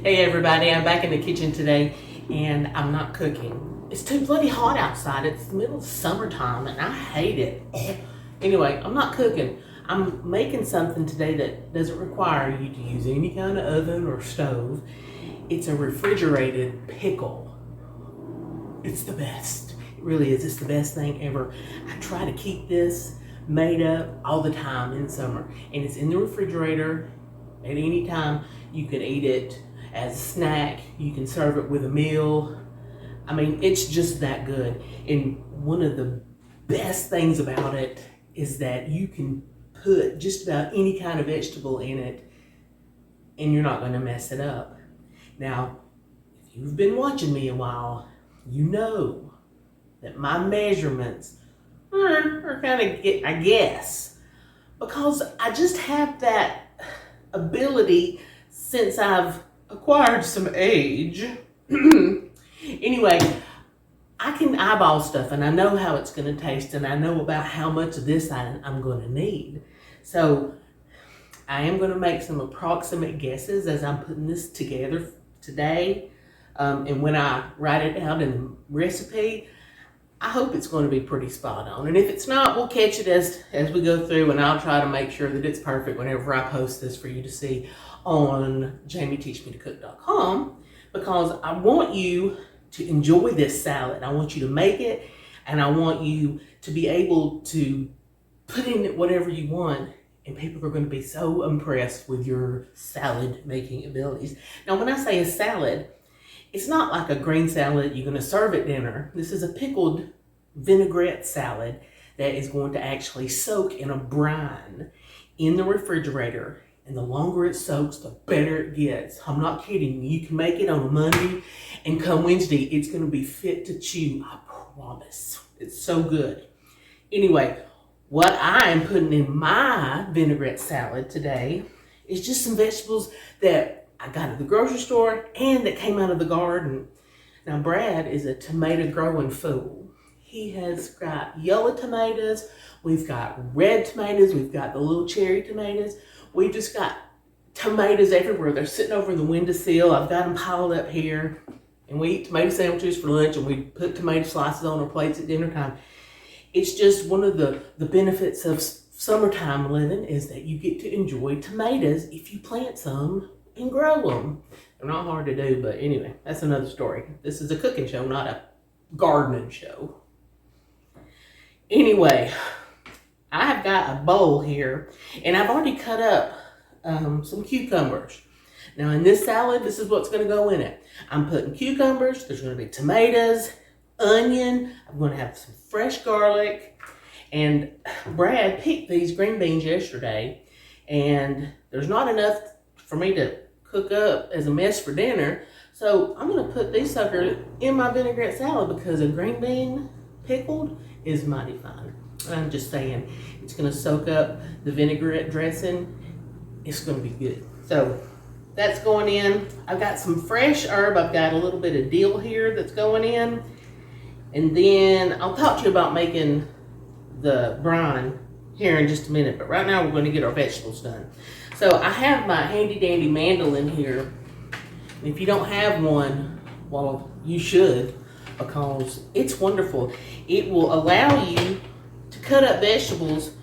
Hey everybody, I'm back in the kitchen today and I'm not cooking. It's too bloody hot outside. It's the middle of summertime and I hate it. Anyway, I'm not cooking. I'm making something today that doesn't require you to use any kind of oven or stove. It's a refrigerated pickle. It's the best. It really is. It's the best thing ever. I try to keep this made up all the time in summer, and it's in the refrigerator at any time. You can eat it as a snack. You can serve it with a meal. I mean, it's just that good. And one of the best things about it is that you can put just about any kind of vegetable in it and you're not going to mess it up. Now, if you've been watching me a while, you know that my measurements are kind of, I guess, because I just have that ability since I've acquired some age. Anyway, I can eyeball stuff and I know how it's going to taste and I know about how much of this I'm going to need. So I am going to make some approximate guesses as I'm putting this together today. And when I write it out in the recipe, I hope it's going to be pretty spot on. And if it's not, we'll catch it as we go through, and I'll try to make sure that it's perfect whenever I post this for you to see on jamieteachmetocook.com, because I want you to enjoy this salad. I want you to make it, and I want you to be able to put in it whatever you want, and people are going to be so impressed with your salad making abilities. Now, when I say a salad, it's not like a green salad you're going to serve at dinner. This is a pickled vinaigrette salad that is going to actually soak in a brine in the refrigerator. And the longer it soaks, the better it gets. I'm not kidding. You can make it on a Monday, and come Wednesday, it's going to be fit to chew. I promise. It's so good. Anyway, what I am putting in my vinaigrette salad today is just some vegetables that I got at the grocery store and that came out of the garden. Now, Brad is a tomato growing fool. He has got yellow tomatoes. We've got red tomatoes. We've got the little cherry tomatoes. We've just got tomatoes everywhere. They're sitting over the windowsill. I've got them piled up here. And we eat tomato sandwiches for lunch, and we put tomato slices on our plates at dinner time. It's just one of the benefits of summertime living is that you get to enjoy tomatoes if you plant some and grow them. They're not hard to do, but anyway, that's another story. This is a cooking show, not a gardening show. Anyway, I have got a bowl here, and I've already cut up some cucumbers. Now, in this salad, this is what's going to go in it. I'm putting cucumbers. There's going to be tomatoes, onion. I'm going to have some fresh garlic. And Brad picked these green beans yesterday, and there's not enough for me to cook up as a mess for dinner. So I'm going to put these suckers in my vinaigrette salad because a green bean pickled is mighty fine. I'm just saying, it's going to soak up the vinaigrette dressing. It's going to be good. So that's going in. I've got some fresh herb. I've got a little bit of dill here that's going in. And then I'll talk to you about making the brine here in just a minute. But right now we're going to get our vegetables done. So I have my handy dandy mandolin here. If you don't have one, well, you should, because it's wonderful. It will allow you to cut up vegetables,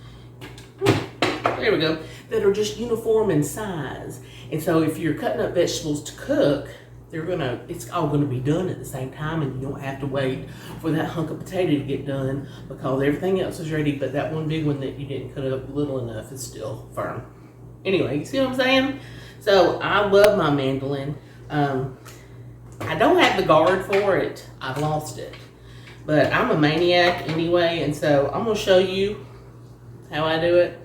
there we go, that are just uniform in size. And so if you're cutting up vegetables to cook, it's all gonna be done at the same time, and you don't have to wait for that hunk of potato to get done because everything else is ready, but that one big one that you didn't cut up little enough is still firm. Anyway, you see what I'm saying? So I love my mandolin. I don't have the guard for it. I've lost it. But I'm a maniac anyway, and so I'm gonna show you how I do it.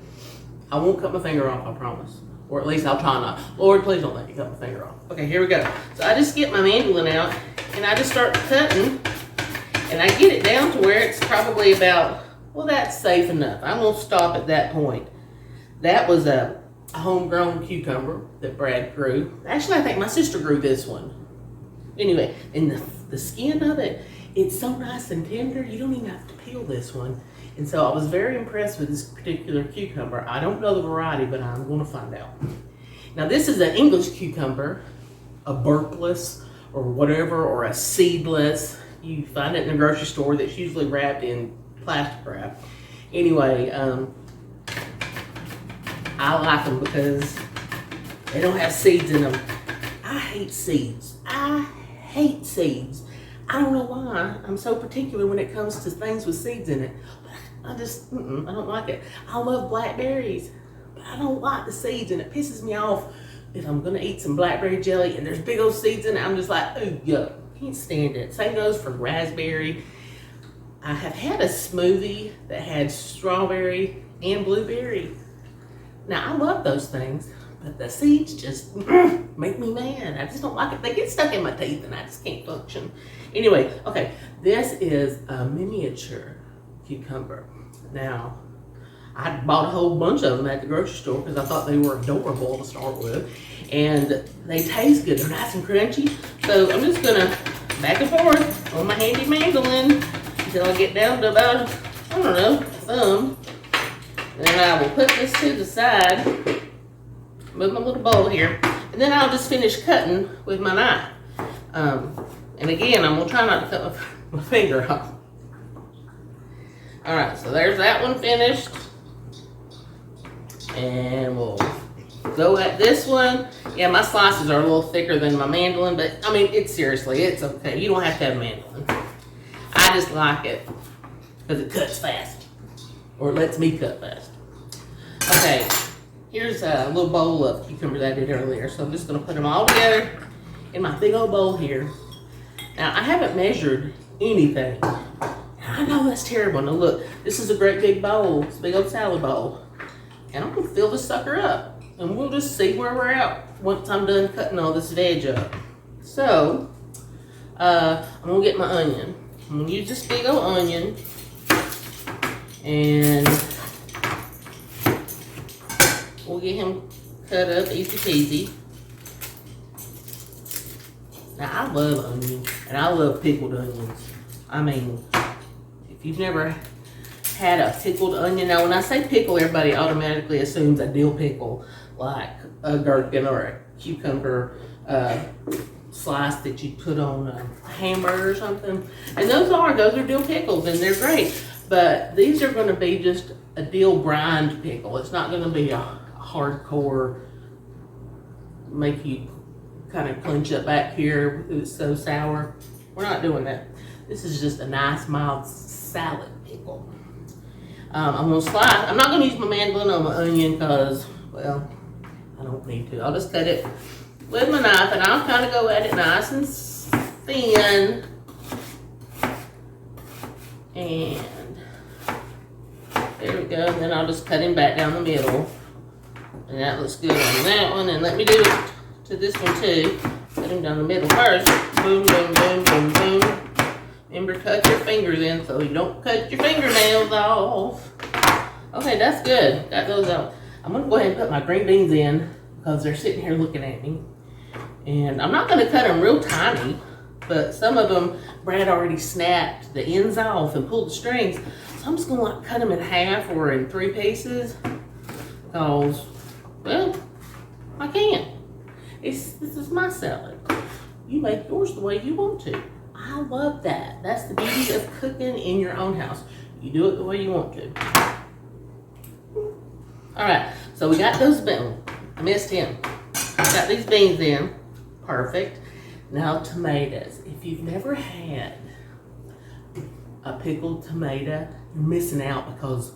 I won't cut my finger off, I promise. Or at least I'll try not. Lord, please don't let me cut my finger off. Okay, here we go. So I just get my mandolin out, and I just start cutting, and I get it down to where it's probably about, well, that's safe enough. I'm gonna stop at that point. That was a homegrown cucumber that Brad grew. Actually, I think my sister grew this one. Anyway, and the skin of it, it's so nice and tender, you don't even have to peel this one. And so I was very impressed with this particular cucumber. I don't know the variety, but I'm going to find out. Now, this is an English cucumber, a burpless or whatever, or a seedless. You find it in the grocery store that's usually wrapped in plastic wrap. Anyway, I like them because they don't have seeds in them. I hate seeds. I hate seeds. I don't know why I'm so particular when it comes to things with seeds in it. But I just, I don't like it. I love blackberries, but I don't like the seeds, and it pisses me off if I'm gonna eat some blackberry jelly and there's big old seeds in it. I'm just like, oh, yuck, can't stand it. Same goes for raspberry. I have had a smoothie that had strawberry and blueberry. Now, I love those things, but the seeds just make me mad. I just don't like it. They get stuck in my teeth and I just can't function. Anyway, okay, this is a miniature cucumber. Now, I bought a whole bunch of them at the grocery store because I thought they were adorable to start with. And they taste good. They're nice and crunchy. So I'm just gonna back and forth on my handy mandolin until I get down to about, I don't know, thumb. Then I will put this to the side with my little bowl here. And then I'll just finish cutting with my knife. And again, I'm gonna try not to cut my finger off. All right, so there's that one finished. And we'll go at this one. Yeah, my slices are a little thicker than my mandolin, but I mean, it's okay. You don't have to have a mandolin. I just like it because it cuts fast, or it lets me cut fast. Okay, here's a little bowl of cucumbers I did earlier. So I'm just gonna put them all together in my big old bowl here. Now, I haven't measured anything. I know that's terrible. Now look, this is a great big bowl. It's a big old salad bowl. And I'm gonna fill this sucker up. And we'll just see where we're at once I'm done cutting all this veg up. So, I'm gonna get my onion. I'm gonna use this big old onion. And we'll get him cut up easy peasy. Now, I love onions, and I love pickled onions. I mean, if you've never had a pickled onion, now when I say pickle, everybody automatically assumes a dill pickle, like a gherkin or a cucumber slice that you put on a hamburger or something. And those are dill pickles, and they're great. But these are going to be just a dill brined pickle. It's not going to be a hardcore, make you kind of clench up back here. It's so sour. We're not doing that. This is just a nice mild salad pickle. I'm gonna slice. I'm not gonna use my mandolin on my onion because, well, I don't need to. I'll just cut it with my knife, and I'll kind of go at it nice and thin. And there we go. And then I'll just cut him back down the middle. And that looks good on that one. And let me do it to this one too. Cut him down the middle first. Boom, boom, boom, boom, boom. Remember, cut your fingers in so you don't cut your fingernails off. Okay, that's good. Got those out. I'm gonna go ahead and put my green beans in because they're sitting here looking at me. And I'm not gonna cut them real tiny, but some of them, Brad already snapped the ends off and pulled the strings. So I'm just gonna like cut them in half or in 3 pieces because, well, I can. This is my salad. You make yours the way you want to. I love that. That's the beauty of cooking in your own house. You do it the way you want to. All right, so we got those beans. I missed him. Got these beans in. Perfect. Now tomatoes. If you've never had a pickled tomato, you're missing out because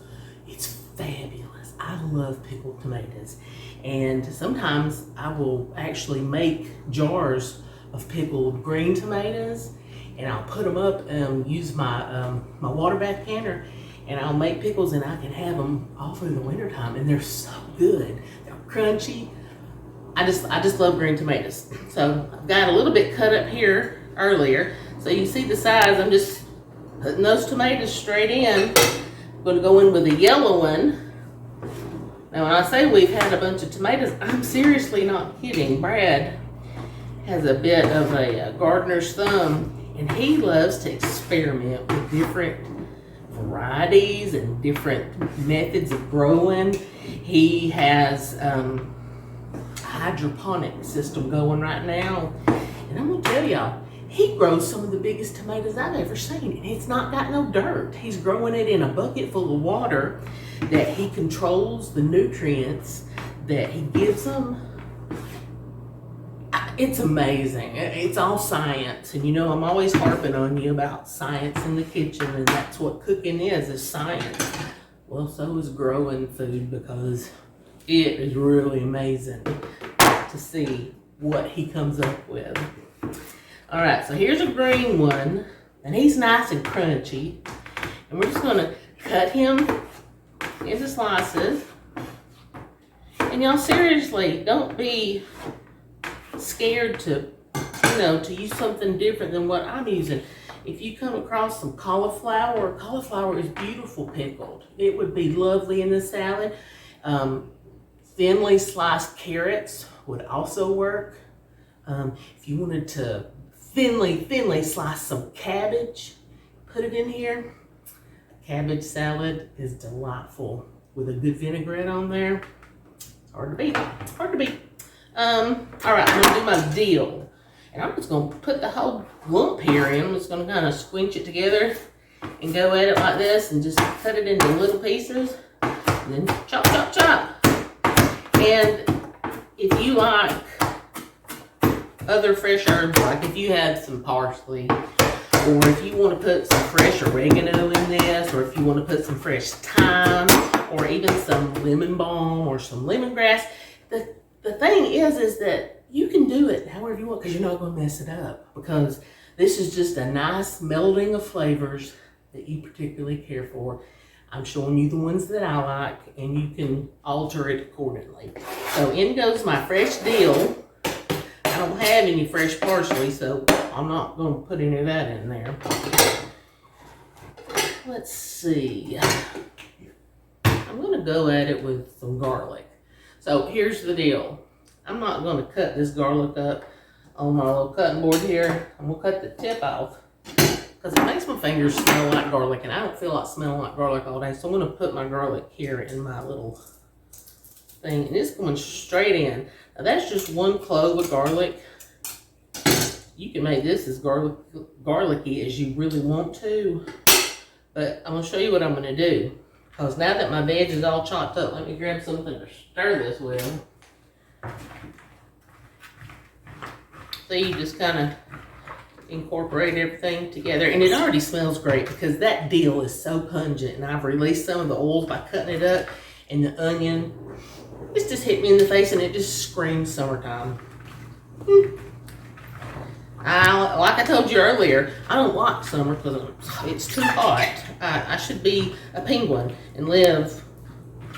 it's fabulous. I love pickled tomatoes. And sometimes I will actually make jars of pickled green tomatoes, and I'll put them up and use my my water bath canner, and I'll make pickles, and I can have them all through the winter time, and they're so good. They're crunchy. I just love green tomatoes. So I've got a little bit cut up here earlier, so you see the size. I'm just putting those tomatoes straight in. I'm going to go in with a yellow one. Now, when I say we've had a bunch of tomatoes, I'm seriously not kidding. Brad has a bit of a gardener's thumb, and he loves to experiment with different varieties and different methods of growing. He has, I hydroponic system going right now. And I'm gonna tell y'all, he grows some of the biggest tomatoes I've ever seen, and it's not got no dirt. He's growing it in a bucket full of water that he controls the nutrients that he gives them. It's amazing. It's all science, and you know I'm always harping on you about science in the kitchen, and that's what cooking is science. Well, so is growing food, because it is really amazing to see what he comes up with. All right, so here's a green one, and he's nice and crunchy. And we're just gonna cut him into slices. And y'all, seriously, don't be scared to, to use something different than what I'm using. If you come across some cauliflower is beautiful pickled. It would be lovely in the salad. Thinly sliced carrots would also work. If you wanted to thinly slice some cabbage, put it in here. Cabbage salad is delightful with a good vinaigrette on there. It's hard to beat. All right, I'm gonna do my dill, and I'm just gonna put the whole lump here in. I'm just gonna kind of squinch it together and go at it like this, and just cut it into little pieces, and then chop, chop, chop. And if you like other fresh herbs, like if you have some parsley, or if you want to put some fresh oregano in this, or if you want to put some fresh thyme, or even some lemon balm or some lemongrass, the thing is that you can do it however you want, because you're not going to mess it up, because this is just a nice melding of flavors that you particularly care for. I'm showing you the ones that I like, and you can alter it accordingly. So in goes my fresh dill. I don't have any fresh parsley, so I'm not going to put any of that in there. Let's see. I'm going to go at it with some garlic. So here's the deal. I'm not going to cut this garlic up on my little cutting board here. I'm going to cut the tip off, because it makes my fingers smell like garlic, and I don't feel like smelling like garlic all day. So I'm going to put my garlic here in my little thing, and it's going straight in. Now that's just one clove of garlic. You can make this as garlicky as you really want to, but I'm going to show you what I'm going to do. Because now that my veg is all chopped up, let me grab something to stir this with. So you just kind of incorporate everything together. And it already smells great, because that dill is so pungent. And I've released some of the oils by cutting it up. And the onion, this just hit me in the face, and it just screams summertime. Like I told you earlier, I don't like summer because it's too hot. I should be a penguin and live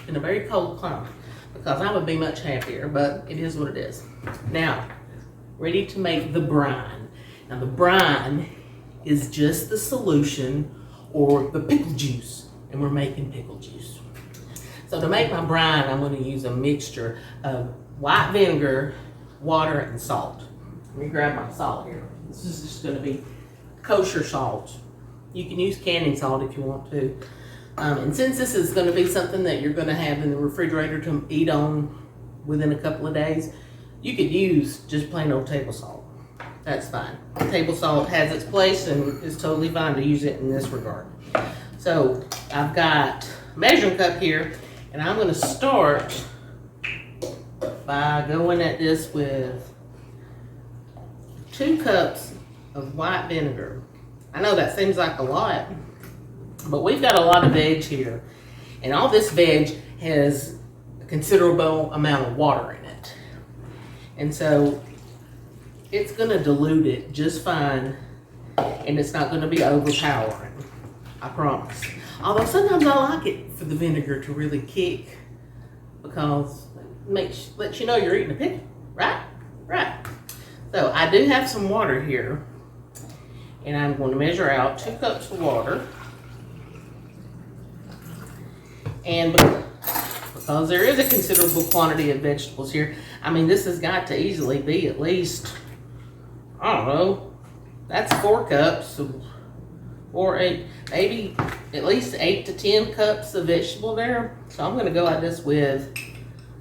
in a very cold climate, because I would be much happier, but it is what it is. Now, ready to make the brine. Now the brine is just the solution, or the pickle juice, and we're making pickle juice. So to make my brine, I'm going to use a mixture of white vinegar, water, and salt. Let me grab my salt here. This is just going to be kosher salt. You can use canning salt if you want to. And since this is going to be something that you're going to have in the refrigerator to eat on within a couple of days, you could use just plain old table salt. That's fine. Table salt has its place, and it's totally fine to use it in this regard. So I've got a measuring cup here, and I'm going to start by going at this with 2 cups of white vinegar. I know that seems like a lot, but we've got a lot of veg here, and all this veg has a considerable amount of water in it. And so it's going to dilute it just fine, and it's not going to be overpowering, I promise. Although sometimes I like it for the vinegar to really kick, because it lets you know you're eating a pickle, right? Right. So I do have some water here, and I'm going to measure out 2 cups of water. And because there is a considerable quantity of vegetables here, I mean, this has got to easily be at least, I don't know, that's 4 cups, or 8, maybe at least 8 to 10 cups of vegetable there. So I'm going to go at this with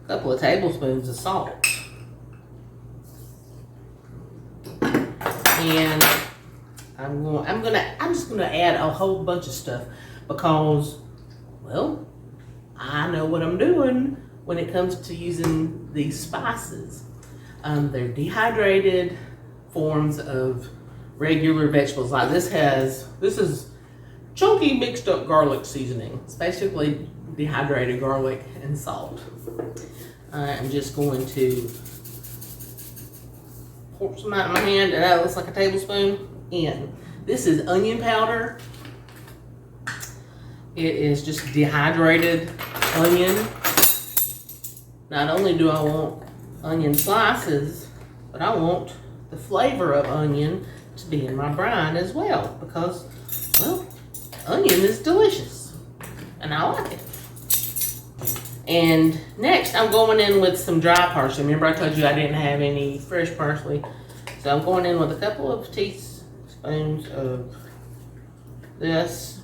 a couple of tablespoons of salt. And I'm just gonna add a whole bunch of stuff because, well, I know what I'm doing when it comes to using these spices. They're dehydrated forms of regular vegetables. Like this is chunky mixed up garlic seasoning. It's basically dehydrated garlic and salt. I'm just going to pour some out of my hand, and that looks like a tablespoon in. This is onion powder. It is just dehydrated onion. Not only do I want onion slices, but I want the flavor of onion to be in my brine as well because, well, onion is delicious and I like it. And next I'm going in with some dry parsley. Remember I told you I didn't have any fresh parsley. So I'm going in with a couple of teaspoons of this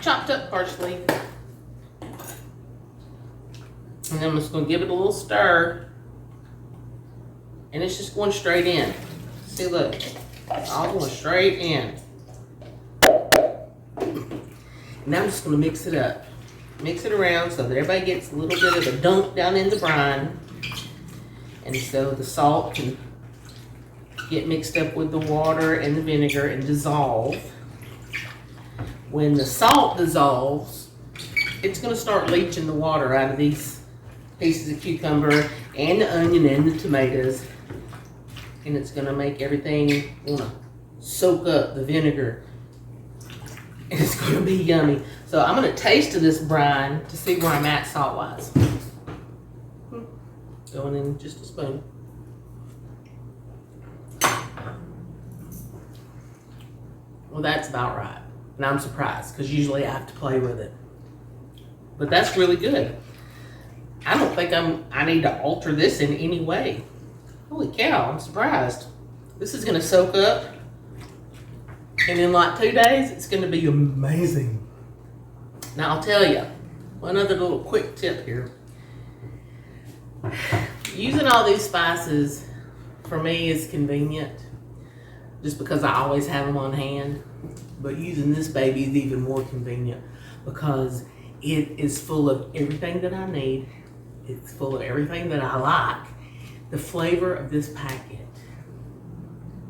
chopped up parsley. And then I'm just going to give it a little stir. And it's just going straight in. See, look. It's all going straight in. Now I'm just going to mix it up. Mix it around so that everybody gets a little bit of a dunk down in the brine. And so the salt can get mixed up with the water and the vinegar and dissolve. When the salt dissolves, it's going to start leaching the water out of these pieces of cucumber and the onion and the tomatoes, and it's going to make everything want to soak up the vinegar, and it's going to be yummy. So I'm going to taste of this brine to see where I'm at salt wise. Going in just a spoon. Well, that's about right, and I'm surprised because usually I have to play with it, but that's really good. I don't think I need to alter this in any way. Holy cow, I'm surprised. This is gonna soak up, and in like 2 days, it's gonna be amazing. Now I'll tell you, one other little quick tip here. Using all these spices, for me, is convenient, just because I always have them on hand. But using this baby is even more convenient because it is full of everything that I need. It's full of everything that I like. The flavor of this packet,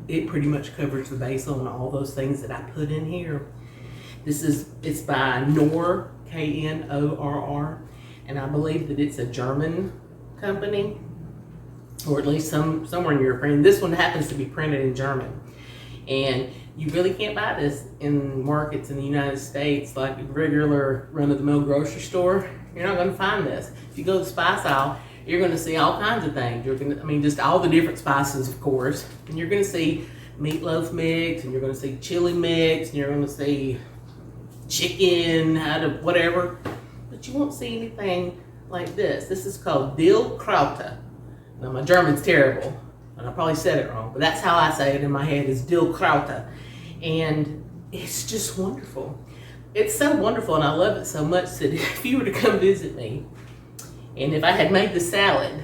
it pretty much covers the base on all those things that I put in here. It's by Knorr, Knorr, and I believe that it's a German company, or at least somewhere in Europe. And this one happens to be printed in German. And you really can't buy this in markets in the United States, like a regular run-of-the-mill grocery store. You're not going to find this. If you go to the spice aisle, you're going to see all kinds of things. Just all the different spices, of course. And you're going to see meatloaf mix, and you're going to see chili mix, and you're going to see chicken, whatever. But you won't see anything like this. This is called dill kraut. Now, my German's terrible, and I probably said it wrong, but that's how I say it in my head, is dill kraut. And it's just wonderful. It's so wonderful, and I love it so much that if you were to come visit me, and if I had made the salad,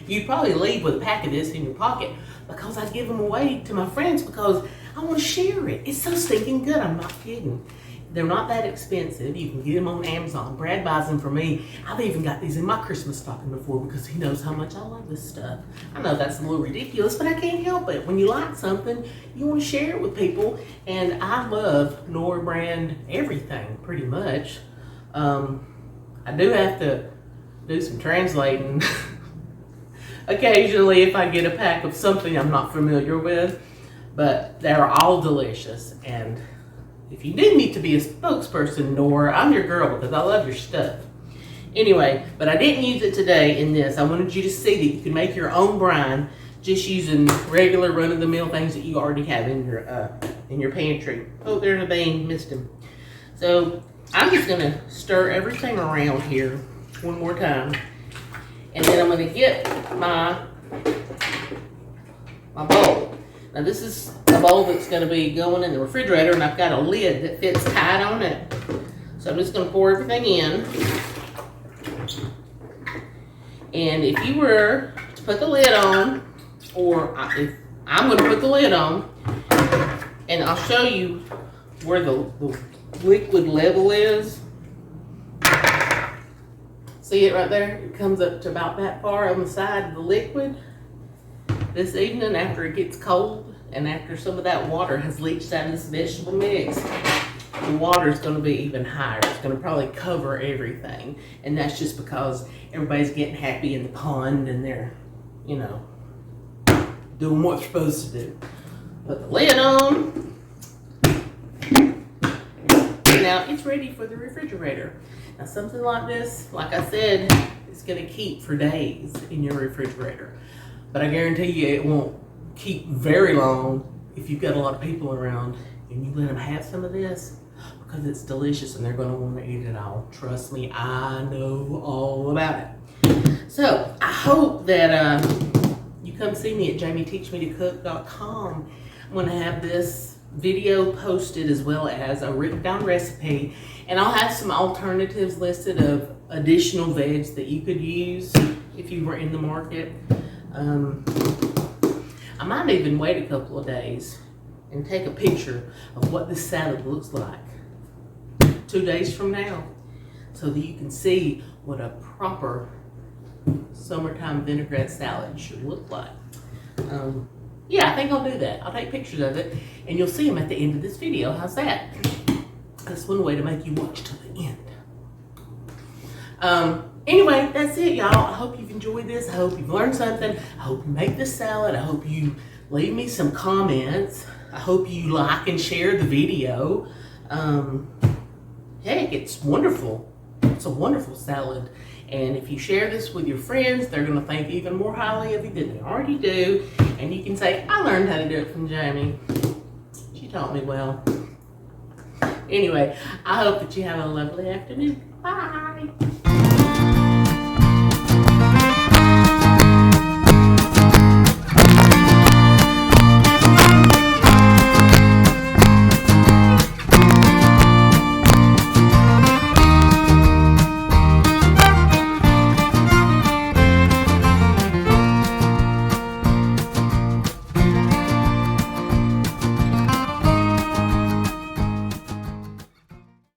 you'd probably leave with a pack of this in your pocket, because I give them away to my friends because I want to share it. It's so stinking good, I'm not kidding. They're not that expensive. You can get them on Amazon. Brad buys them for me. I've even got these in my Christmas stocking before because he knows how much I love this stuff. I know that's a little ridiculous, but I can't help it. When you like something, you want to share it with people. And I love Knorr brand everything, pretty much. I do have to do some translating occasionally if I get a pack of something I'm not familiar with. But they're all delicious. And if you need me to be a spokesperson, Nora, I'm your girl because I love your stuff. Anyway, but I didn't use it today in this. I wanted you to see that you can make your own brine just using regular run-of-the-mill things that you already have in your pantry. Oh, there's a bean, missed him. So I'm just gonna stir everything around here one more time, and then I'm gonna get my bowl. Now this is a bowl that's going to be going in the refrigerator, and I've got a lid that fits tight on it. So I'm just going to pour everything in. And if you were to put the lid on, or if I'm going to put the lid on, and I'll show you where the liquid level is. See it right there? It comes up to about that far on the side of the liquid. This evening, after it gets cold and after some of that water has leached out of this vegetable mix, the water is going to be even higher. It's going to probably cover everything. And that's just because everybody's getting happy in the pond and they're, you know, doing what they're supposed to do. Put the lid on. Now it's ready for the refrigerator. Now something like this, like I said, it's going to keep for days in your refrigerator. But I guarantee you it won't keep very long if you've got a lot of people around and you let them have some of this, because it's delicious and they're going to want to eat it all. Trust me, I know all about it. So I hope that you come see me at jamieteachmetocook.com. I'm going to have this video posted as well as a written down recipe, and I'll have some alternatives listed of additional veg that you could use if you were in the market. I might even wait a couple of days and take a picture of what this salad looks like 2 days from now, so that you can see what a proper summertime vinaigrette salad should look like. Yeah, I think I'll do that. I'll take pictures of it, and you'll see them at the end of this video. How's that? That's one way to make you watch till the end. Anyway, that's it, y'all. I hope you've enjoyed this. I hope you've learned something. I hope you make this salad. I hope you leave me some comments. I hope you like and share the video. Heck, it's wonderful. It's a wonderful salad. And if you share this with your friends, they're going to think even more highly of you than they already do. And you can say, I learned how to do it from Jamie. She taught me well. Anyway, I hope that you have a lovely afternoon. Bye.